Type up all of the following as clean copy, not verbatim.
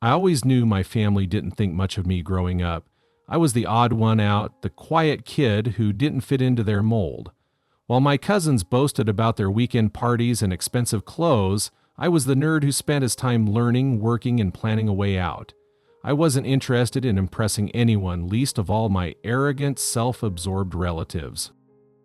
I always knew my family didn't think much of me growing up. I was the odd one out, the quiet kid who didn't fit into their mold. While my cousins boasted about their weekend parties and expensive clothes, I was the nerd who spent his time learning, working, and planning a way out. I wasn't interested in impressing anyone, least of all my arrogant, self-absorbed relatives.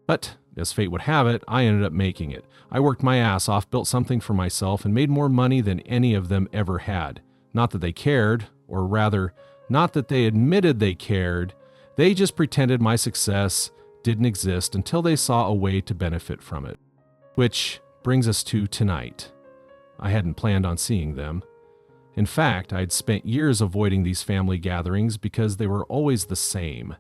But, as fate would have it, I ended up making it. I worked my ass off, built something for myself, and made more money than any of them ever had. Not that they cared, or rather, not that they admitted they cared. They just pretended my success didn't exist until they saw a way to benefit from it. Which brings us to tonight. I hadn't planned on seeing them. In fact, I'd spent years avoiding these family gatherings because they were always the same.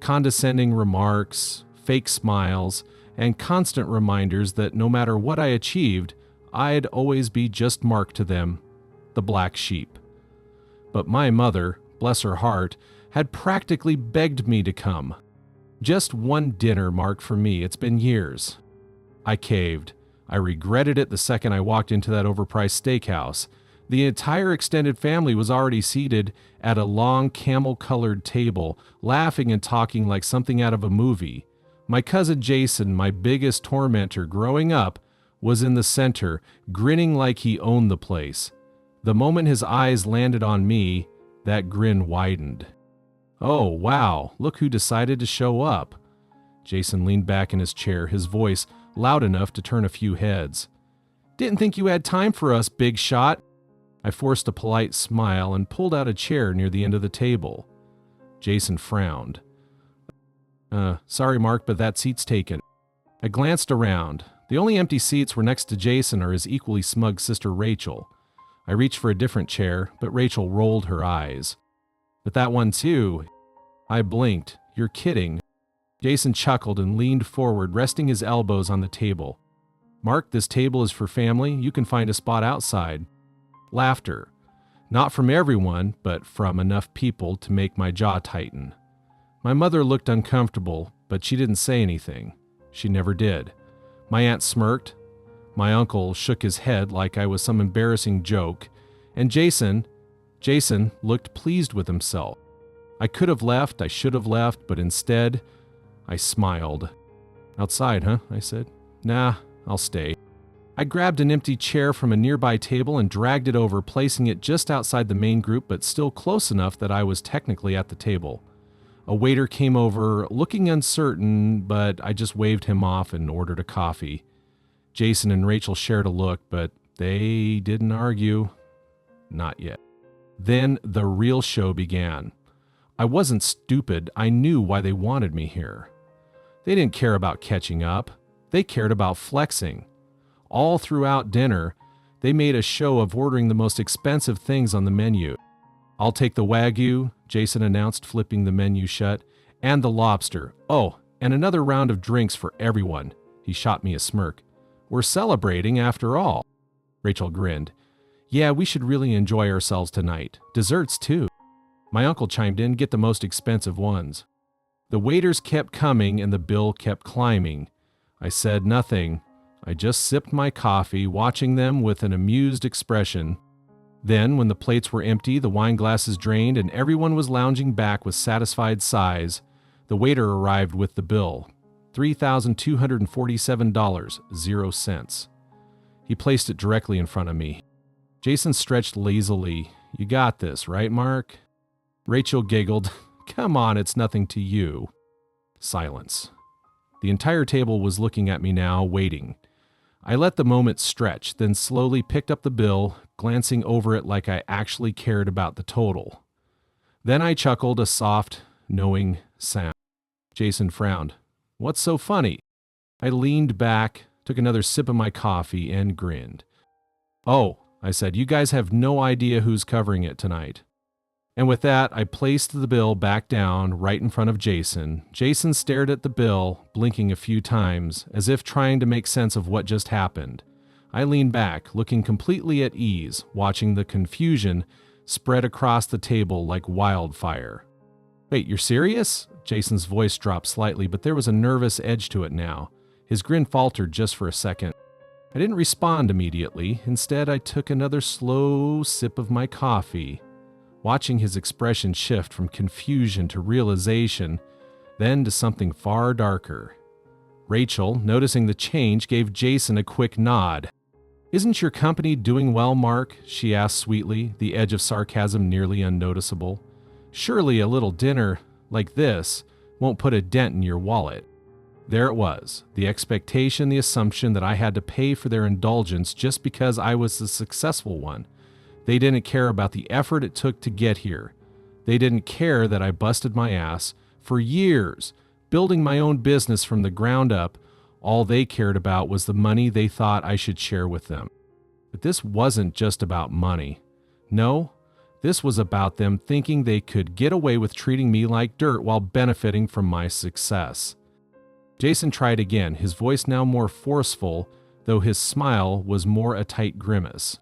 Condescending remarks, fake smiles, and constant reminders that no matter what I achieved, I'd always be just Mark to them, the black sheep. But my mother, bless her heart, had practically begged me to come. Just one dinner, Mark, for me. It's been years. I caved. I regretted it the second I walked into that overpriced steakhouse. The entire extended family was already seated at a long camel-colored table, laughing and talking like something out of a movie. My cousin Jason, my biggest tormentor growing up, was in the center, grinning like he owned the place. The moment his eyes landed on me, that grin widened. "Oh, wow, look who decided to show up." Jason leaned back in his chair, his voice loud enough to turn a few heads. "Didn't think you had time for us, big shot." I forced a polite smile and pulled out a chair near the end of the table. Jason frowned. Sorry, Mark, but that seat's taken." I glanced around. The only empty seats were next to Jason or his equally smug sister Rachel. I reached for a different chair, but Rachel rolled her eyes. "But that one too." I blinked. "You're kidding." Jason chuckled and leaned forward, resting his elbows on the table. "Mark, this table is for family. You can find a spot outside." Laughter. Not from everyone, but from enough people to make my jaw tighten. My mother looked uncomfortable, but she didn't say anything. She never did. My aunt smirked. My uncle shook his head like I was some embarrassing joke. And Jason looked pleased with himself. I could have left, I should have left, but instead, I smiled. "Outside, huh?" I said. "Nah, I'll stay." I grabbed an empty chair from a nearby table and dragged it over, placing it just outside the main group, but still close enough that I was technically at the table. A waiter came over, looking uncertain, but I just waved him off and ordered a coffee. Jason and Rachel shared a look, but they didn't argue. Not yet. Then the real show began. I wasn't stupid. I knew why they wanted me here. They didn't care about catching up. They cared about flexing. All throughout dinner, they made a show of ordering the most expensive things on the menu. "I'll take the Wagyu," Jason announced, flipping the menu shut, "and the lobster. Oh, and another round of drinks for everyone." He shot me a smirk. "We're celebrating after all." Rachel grinned. "Yeah, we should really enjoy ourselves tonight. Desserts, too." My uncle chimed in, "Get the most expensive ones." The waiters kept coming and the bill kept climbing. I said nothing. I just sipped my coffee, watching them with an amused expression. Then, when the plates were empty, the wine glasses drained, and everyone was lounging back with satisfied sighs, the waiter arrived with the bill. $3,247.00. He placed it directly in front of me. Jason stretched lazily. "You got this, right, Mark?" Rachel giggled. "Come on, it's nothing to you." Silence. The entire table was looking at me now, waiting. I let the moment stretch, then slowly picked up the bill, glancing over it like I actually cared about the total. Then I chuckled a soft, knowing sound. Jason frowned. "What's so funny?" I leaned back, took another sip of my coffee, and grinned. "Oh," I said, "you guys have no idea who's covering it tonight." And with that, I placed the bill back down right in front of Jason. Jason stared at the bill, blinking a few times, as if trying to make sense of what just happened. I leaned back, looking completely at ease, watching the confusion spread across the table like wildfire. "Wait, you're serious?" Jason's voice dropped slightly, but there was a nervous edge to it now. His grin faltered just for a second. I didn't respond immediately. Instead, I took another slow sip of my coffee, watching his expression shift from confusion to realization, then to something far darker. Rachel, noticing the change, gave Jason a quick nod. "Isn't your company doing well, Mark?" she asked sweetly, the edge of sarcasm nearly unnoticeable. "Surely a little dinner like this won't put a dent in your wallet." There it was, the expectation, the assumption that I had to pay for their indulgence just because I was the successful one. They didn't care about the effort it took to get here. They didn't care that I busted my ass for years, building my own business from the ground up. All they cared about was the money they thought I should share with them. But this wasn't just about money. No, this was about them thinking they could get away with treating me like dirt while benefiting from my success. Jason tried again, his voice now more forceful, though his smile was more a tight grimace.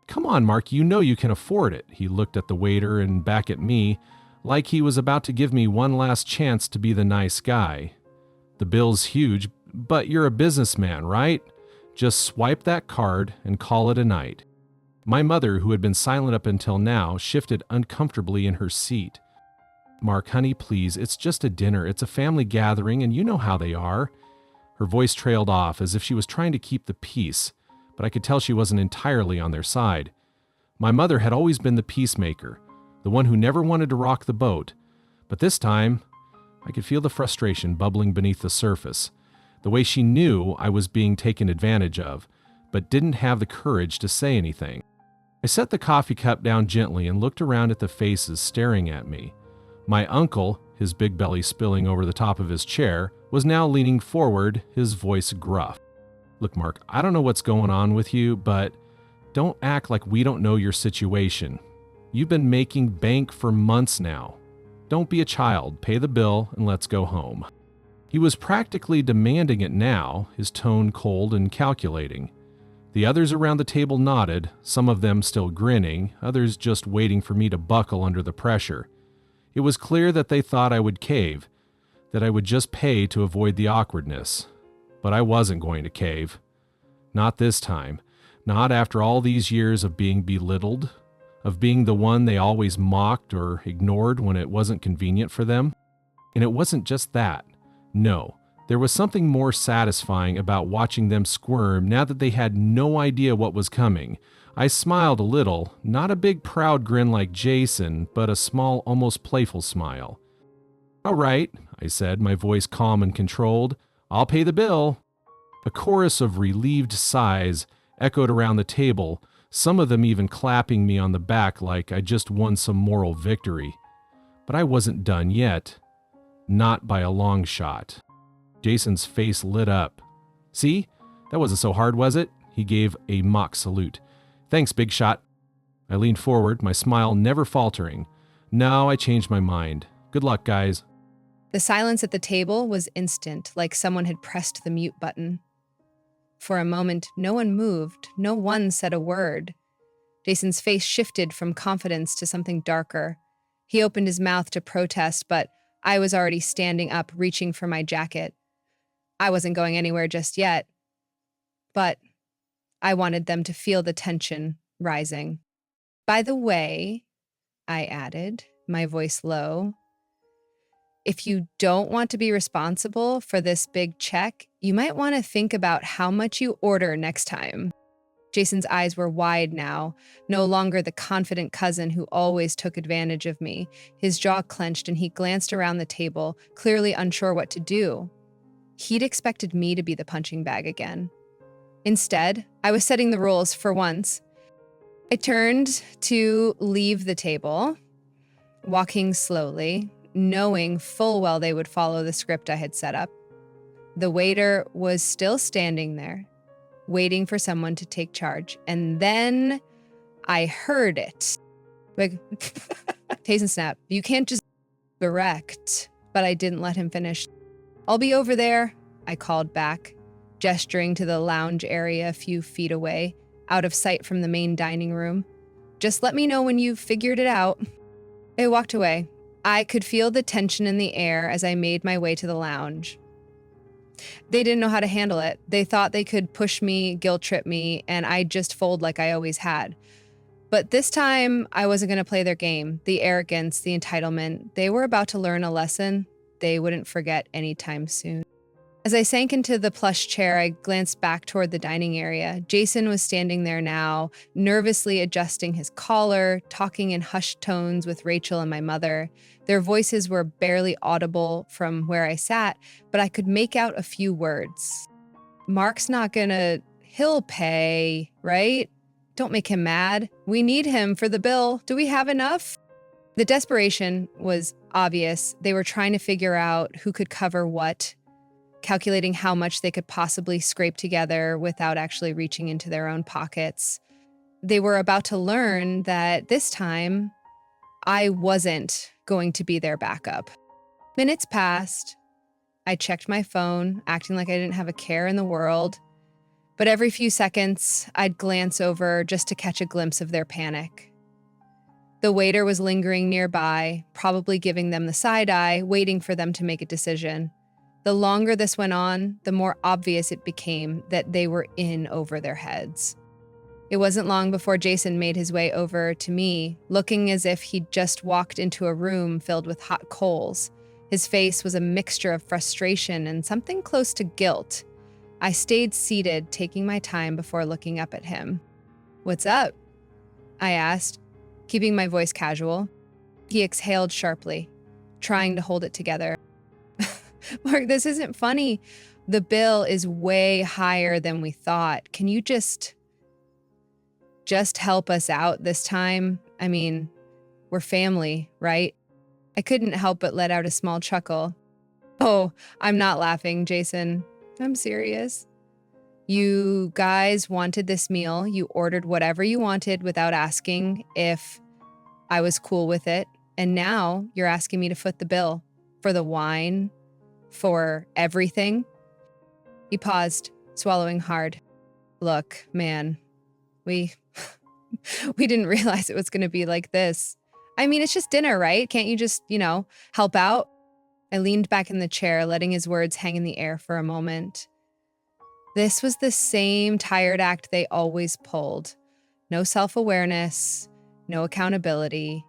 "Come on, Mark, you know you can afford it." He looked at the waiter and back at me, like he was about to give me one last chance to be the nice guy. "The bill's huge, but you're a businessman, right? Just swipe that card and call it a night." My mother, who had been silent up until now, shifted uncomfortably in her seat. "Mark, honey, please, it's just a dinner. It's a family gathering, and you know how they are." Her voice trailed off as if she was trying to keep the peace, but I could tell she wasn't entirely on their side. My mother had always been the peacemaker, the one who never wanted to rock the boat. But this time, I could feel the frustration bubbling beneath the surface, the way she knew I was being taken advantage of, but didn't have the courage to say anything. I set the coffee cup down gently and looked around at the faces staring at me. My uncle, his big belly spilling over the top of his chair, was now leaning forward, his voice gruff. "Look, Mark, I don't know what's going on with you, but don't act like we don't know your situation. You've been making bank for months now. Don't be a child, pay the bill, and let's go home." He was practically demanding it now, his tone cold and calculating. The others around the table nodded, some of them still grinning, others just waiting for me to buckle under the pressure. It was clear that they thought I would cave, that I would just pay to avoid the awkwardness. But I wasn't going to cave. Not this time. Not after all these years of being belittled, of being the one they always mocked or ignored when it wasn't convenient for them. And it wasn't just that. No, there was something more satisfying about watching them squirm now that they had no idea what was coming. I smiled a little, not a big proud grin like Jason, but a small, almost playful smile. "All right," I said, my voice calm and controlled. "I'll pay the bill." A chorus of relieved sighs echoed around the table, some of them even clapping me on the back like I just won some moral victory. But I wasn't done yet. Not by a long shot. Jason's face lit up. "See? That wasn't so hard, was it?" He gave a mock salute. "Thanks, big shot." I leaned forward, my smile never faltering. "No, I changed my mind. Good luck, guys." The silence at the table was instant, like someone had pressed the mute button. For a moment, no one moved, no one said a word. Jason's face shifted from confidence to something darker. He opened his mouth to protest, but I was already standing up, reaching for my jacket. I wasn't going anywhere just yet, but I wanted them to feel the tension rising. "By the way," I added, my voice low, "if you don't want to be responsible for this big check, you might want to think about how much you order next time." Jason's eyes were wide now, no longer the confident cousin who always took advantage of me. His jaw clenched and he glanced around the table, clearly unsure what to do. He'd expected me to be the punching bag again. Instead, I was setting the rules for once. I turned to leave the table, walking slowly, knowing full well they would follow the script I had set up. The waiter was still standing there, waiting for someone to take charge. And then I heard it. Like, taste and snap. You can't just direct. But I didn't let him finish. "I'll be over there," I called back, gesturing to the lounge area a few feet away, out of sight from the main dining room. "Just let me know when you've figured it out." I walked away. I could feel the tension in the air as I made my way to the lounge. They didn't know how to handle it. They thought they could push me, guilt trip me, and I'd just fold like I always had. But this time, I wasn't going to play their game. The arrogance, the entitlement, they were about to learn a lesson they wouldn't forget anytime soon. As I sank into the plush chair, I glanced back toward the dining area. Jason was standing there now, nervously adjusting his collar, talking in hushed tones with Rachel and my mother. Their voices were barely audible from where I sat, but I could make out a few words. Mark's not gonna... He'll pay, right? Don't make him mad. We need him for the bill. Do we have enough? The desperation was obvious. They were trying to figure out who could cover what, calculating how much they could possibly scrape together without actually reaching into their own pockets. They were about to learn that this time, I wasn't going to be their backup. Minutes passed. I checked my phone, acting like I didn't have a care in the world. But every few seconds, I'd glance over just to catch a glimpse of their panic. The waiter was lingering nearby, probably giving them the side eye, waiting for them to make a decision. The longer this went on, the more obvious it became that they were in over their heads. It wasn't long before Jason made his way over to me, looking as if he'd just walked into a room filled with hot coals. His face was a mixture of frustration and something close to guilt. I stayed seated, taking my time before looking up at him. "What's up?" I asked, keeping my voice casual. He exhaled sharply, trying to hold it together. "Mark, this isn't funny. The bill is way higher than we thought. Can you just help us out this time? I mean, we're family, right?" I couldn't help but let out a small chuckle. "Oh, I'm not laughing, Jason. I'm serious. You guys wanted this meal. You ordered whatever you wanted without asking if I was cool with it. And now you're asking me to foot the bill for the wine, for everything." He paused, swallowing hard. "Look, man, we we didn't realize it was going to be like this. I mean, it's just dinner, right? Can't you just, help out?" I leaned back in the chair, letting his words hang in the air for a moment. This was the same tired act they always pulled. No self-awareness, no accountability.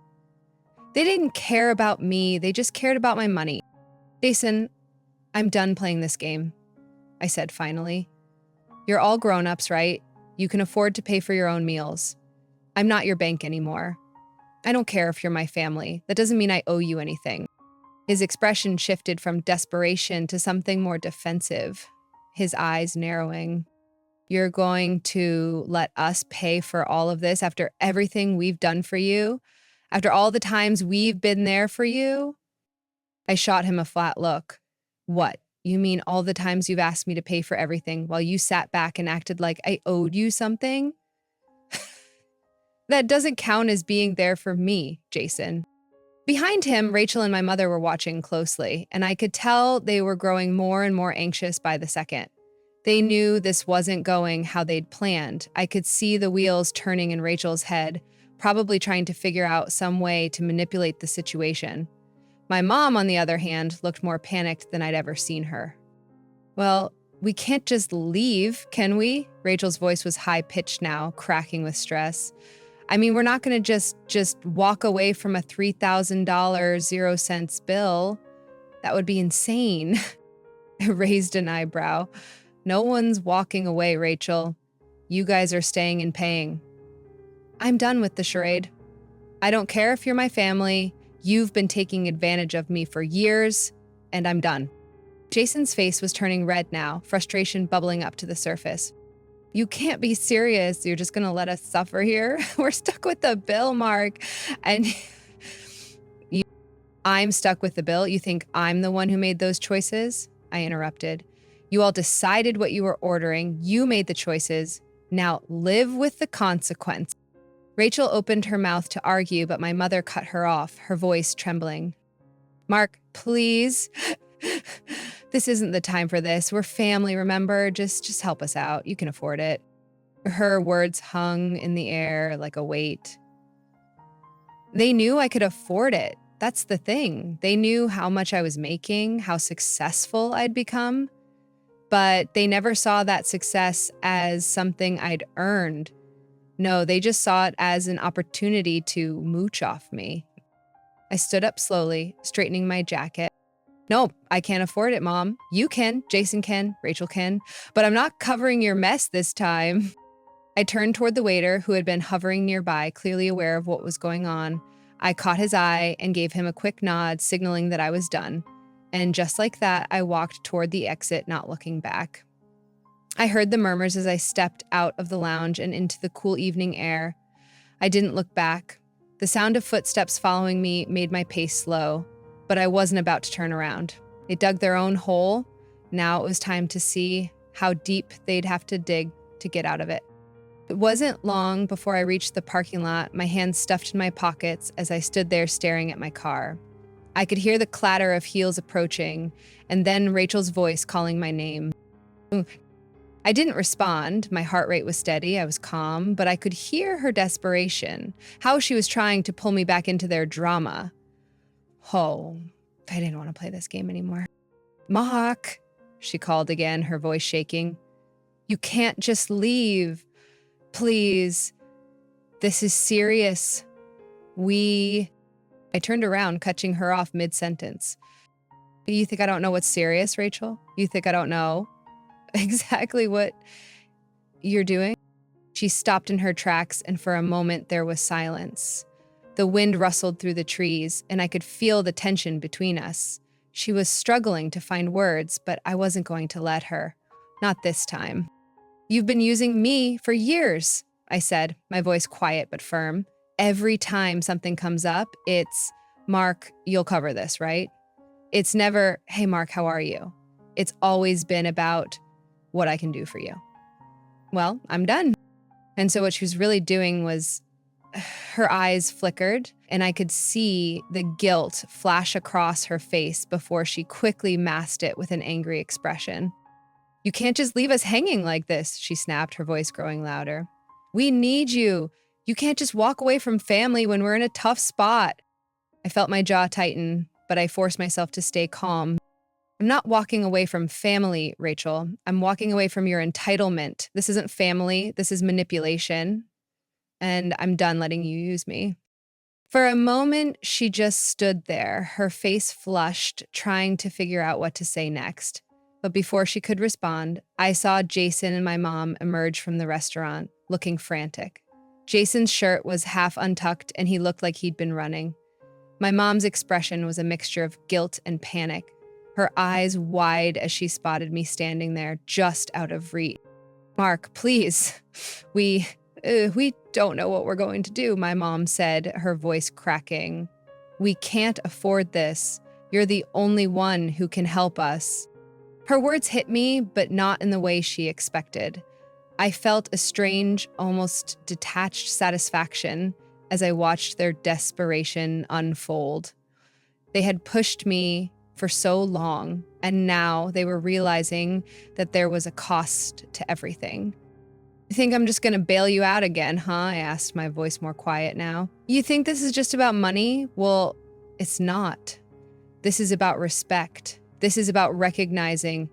They didn't care about me, they just cared about my money. "Jason, I'm done playing this game," I said finally. "You're all grown-ups, right? You can afford to pay for your own meals. I'm not your bank anymore. I don't care if you're my family. That doesn't mean I owe you anything." His expression shifted from desperation to something more defensive, his eyes narrowing. "You're going to let us pay for all of this after everything we've done for you? After all the times we've been there for you?" I shot him a flat look. "What? You mean all the times you've asked me to pay for everything while you sat back and acted like I owed you something? That doesn't count as being there for me, Jason." Behind him, Rachel and my mother were watching closely, and I could tell they were growing more and more anxious by the second. They knew this wasn't going how they'd planned. I could see the wheels turning in Rachel's head, probably trying to figure out some way to manipulate the situation. My mom, on the other hand, looked more panicked than I'd ever seen her. "Well, we can't just leave, can we?" Rachel's voice was high-pitched now, cracking with stress. "I mean, we're not going to just walk away from a $3,000 0 cents bill. That would be insane." I raised an eyebrow. "No one's walking away, Rachel. You guys are staying and paying." "I'm done with the charade. I don't care if you're my family. You've been taking advantage of me for years, and I'm done." Jason's face was turning red now, frustration bubbling up to the surface. "You can't be serious. You're just going to let us suffer here? We're stuck with the bill, Mark. And I'm stuck with the bill? You think I'm the one who made those choices?" I interrupted. "You all decided what you were ordering. You made the choices. Now live with the consequence." Rachel opened her mouth to argue, but my mother cut her off, her voice trembling. "Mark, please. This isn't the time for this. We're family, remember? Just help us out. You can afford it." Her words hung in the air like a weight. They knew I could afford it. That's the thing. They knew how much I was making, how successful I'd become. But they never saw that success as something I'd earned. No, they just saw it as an opportunity to mooch off me. I stood up slowly, straightening my jacket. Nope, I can't afford it, Mom. You can, Jason can, Rachel can, but I'm not covering your mess this time. I turned toward the waiter, who had been hovering nearby, clearly aware of what was going on. I caught his eye and gave him a quick nod, signaling that I was done. And just like that, I walked toward the exit, not looking back. I heard the murmurs as I stepped out of the lounge and into the cool evening air. I didn't look back. The sound of footsteps following me made my pace slow, but I wasn't about to turn around. They dug their own hole. Now it was time to see how deep they'd have to dig to get out of it. It wasn't long before I reached the parking lot, my hands stuffed in my pockets as I stood there staring at my car. I could hear the clatter of heels approaching, and then Rachel's voice calling my name. I didn't respond. My heart rate was steady. I was calm, but I could hear her desperation, how she was trying to pull me back into their drama. Oh, I didn't want to play this game anymore. Mark, she called again, her voice shaking. You can't just leave. Please. This is serious. I turned around, cutting her off mid-sentence. You think I don't know what's serious, Rachel? You think I don't know exactly what you're doing? She stopped in her tracks, and for a moment there was silence. The wind rustled through the trees, and I could feel the tension between us. She was struggling to find words, but I wasn't going to let her. Not this time. You've been using me for years, I said, my voice quiet but firm. Every time something comes up, it's, Mark, you'll cover this, right? It's never, hey, Mark, how are you? It's always been about what I can do for you. Well, I'm done. And so what she was really doing was her eyes flickered, and I could see the guilt flash across her face before she quickly masked it with an angry expression. You can't just leave us hanging like this, she snapped, her voice growing louder. We need you. You can't just walk away from family when we're in a tough spot. I felt my jaw tighten, but I forced myself to stay calm. I'm not walking away from family, Rachel. I'm walking away from your entitlement. This isn't family. This is manipulation. And I'm done letting you use me. For a moment, she just stood there, her face flushed, trying to figure out what to say next. But before she could respond, I saw Jason and my mom emerge from the restaurant, looking frantic. Jason's shirt was half untucked, and he looked like he'd been running. My mom's expression was a mixture of guilt and panic, her eyes wide as she spotted me standing there, just out of reach. Mark, please. We don't know what we're going to do, my mom said, her voice cracking. We can't afford this. You're the only one who can help us. Her words hit me, but not in the way she expected. I felt a strange, almost detached satisfaction as I watched their desperation unfold. They had pushed me for so long, and now they were realizing that there was a cost to everything. You think I'm just going to bail you out again, huh? I asked, my voice more quiet now. You think this is just about money? Well, it's not. This is about respect. This is about recognizing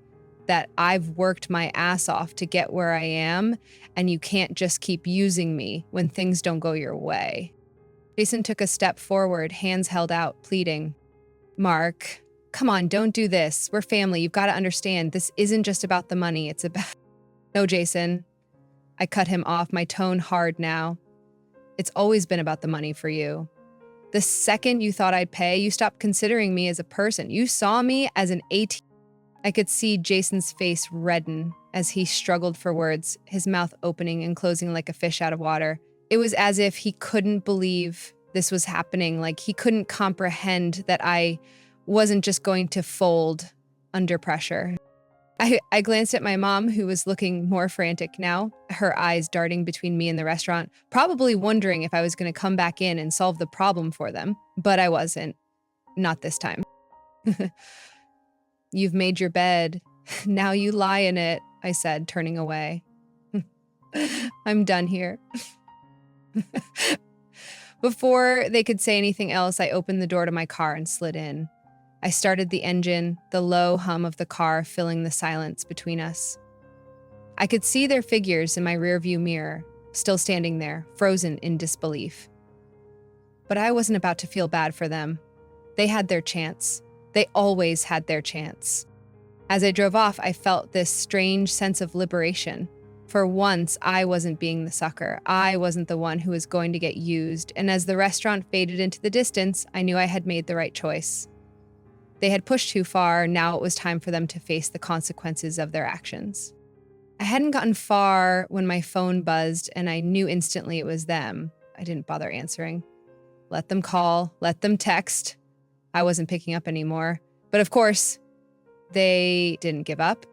that I've worked my ass off to get where I am, and you can't just keep using me when things don't go your way. Jason took a step forward, hands held out, pleading. Mark, come on, don't do this. We're family. You've got to understand. This isn't just about the money. It's about... No, Jason. I cut him off, my tone hard now. It's always been about the money for you. The second you thought I'd pay, you stopped considering me as a person. You saw me as an ATM. I could see Jason's face redden as he struggled for words, his mouth opening and closing like a fish out of water. It was as if he couldn't believe this was happening, like he couldn't comprehend that I wasn't just going to fold under pressure. I glanced at my mom, who was looking more frantic now, her eyes darting between me and the restaurant, probably wondering if I was going to come back in and solve the problem for them. But I wasn't. Not this time. You've made your bed. Now you lie in it, I said, turning away. I'm done here. Before they could say anything else, I opened the door to my car and slid in. I started the engine, the low hum of the car filling the silence between us. I could see their figures in my rearview mirror, still standing there, frozen in disbelief. But I wasn't about to feel bad for them. They had their chance. They always had their chance. As I drove off, I felt this strange sense of liberation. For once, I wasn't being the sucker. I wasn't the one who was going to get used, and as the restaurant faded into the distance, I knew I had made the right choice. They had pushed too far, now it was time for them to face the consequences of their actions. I hadn't gotten far when my phone buzzed, and I knew instantly it was them. I didn't bother answering. Let them call, let them text. I wasn't picking up anymore. But of course, they didn't give up.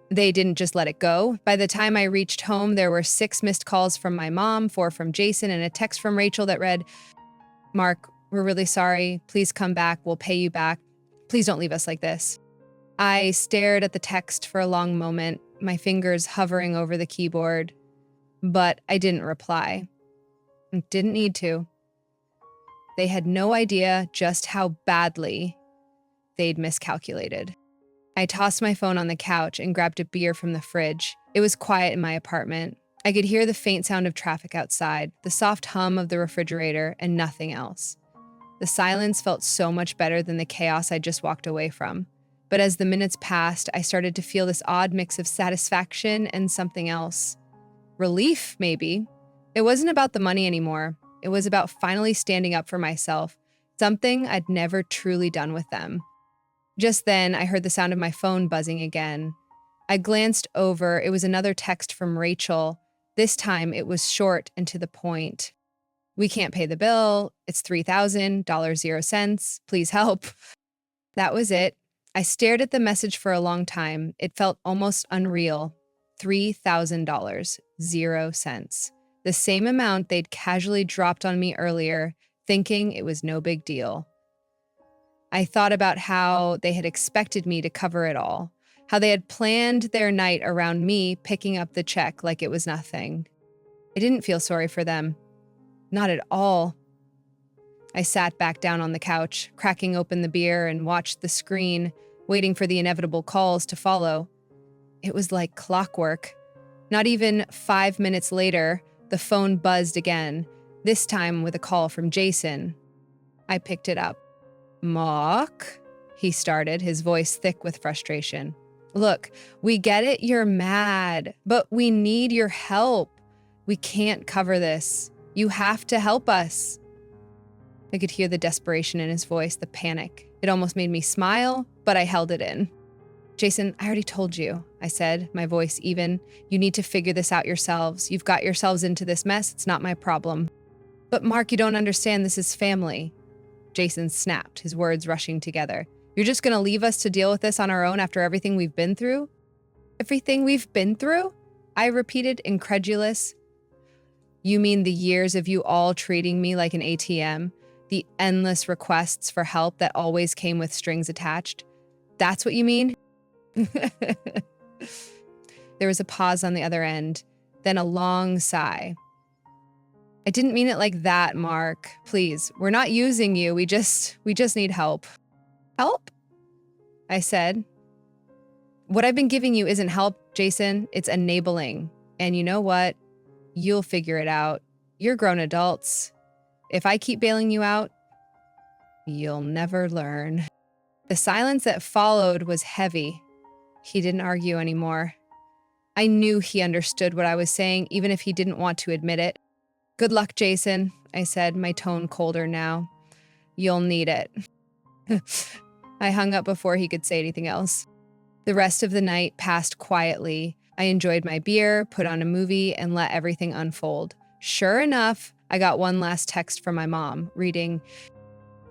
They didn't just let it go. By the time I reached home, there were 6 missed calls from my mom, 4 from Jason, and a text from Rachel that read, "Mark, we're really sorry. Please come back. We'll pay you back. Please don't leave us like this." I stared at the text for a long moment, my fingers hovering over the keyboard, but I didn't reply. Didn't need to. They had no idea just how badly they'd miscalculated. I tossed my phone on the couch and grabbed a beer from the fridge. It was quiet in my apartment. I could hear the faint sound of traffic outside, the soft hum of the refrigerator, and nothing else. The silence felt so much better than the chaos I just walked away from. But as the minutes passed, I started to feel this odd mix of satisfaction and something else. Relief, maybe. It wasn't about the money anymore. It was about finally standing up for myself, something I'd never truly done with them. Just then, I heard the sound of my phone buzzing again. I glanced over. It was another text from Rachel. This time, it was short and to the point. "We can't pay the bill. It's $3,000.00. Please help." That was it. I stared at the message for a long time. It felt almost unreal. $3,000.00. The same amount they'd casually dropped on me earlier, thinking it was no big deal. I thought about how they had expected me to cover it all, how they had planned their night around me picking up the check like it was nothing. I didn't feel sorry for them. Not at all. I sat back down on the couch, cracking open the beer and watched the screen, waiting for the inevitable calls to follow. It was like clockwork. Not even 5 minutes later, the phone buzzed again, this time with a call from Jason. I picked it up. "Mark," he started, his voice thick with frustration. "Look, we get it, you're mad, but we need your help. We can't cover this. You have to help us." I could hear the desperation in his voice, the panic. It almost made me smile, but I held it in. "Jason, I already told you," I said, my voice even. "You need to figure this out yourselves. You've got yourselves into this mess. It's not my problem." "But Mark, you don't understand. This is family." Jason snapped, his words rushing together. "You're just going to leave us to deal with this on our own after everything we've been through?" "Everything we've been through?" I repeated, incredulous. "You mean the years of you all treating me like an ATM? The endless requests for help that always came with strings attached? That's what you mean?" There was a pause on the other end, then a long sigh. "I didn't mean it like that, Mark. Please, we're not using you. We just need help." "Help?" I said. "What I've been giving you isn't help, Jason. It's enabling. And you know what? You'll figure it out. You're grown adults. If I keep bailing you out, you'll never learn." The silence that followed was heavy. He didn't argue anymore. I knew he understood what I was saying, even if he didn't want to admit it. "Good luck, Jason," I said, my tone colder now. "You'll need it." I hung up before he could say anything else. The rest of the night passed quietly. I enjoyed my beer, put on a movie, and let everything unfold. Sure enough, I got one last text from my mom, reading,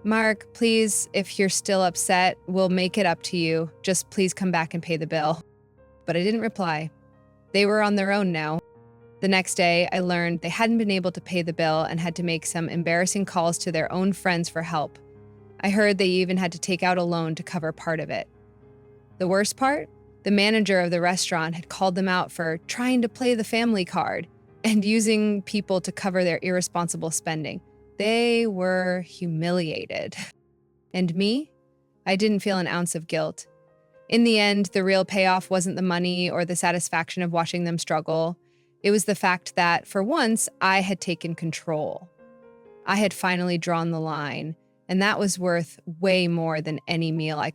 "Mark, please, if you're still upset, we'll make it up to you. Just please come back and pay the bill." But I didn't reply. They were on their own now. The next day, I learned they hadn't been able to pay the bill and had to make some embarrassing calls to their own friends for help. I heard they even had to take out a loan to cover part of it. The worst part? The manager of the restaurant had called them out for trying to play the family card and using people to cover their irresponsible spending. They were humiliated. And me? I didn't feel an ounce of guilt. In the end, the real payoff wasn't the money or the satisfaction of watching them struggle. It was the fact that, for once, I had taken control. I had finally drawn the line, and that was worth way more than any meal I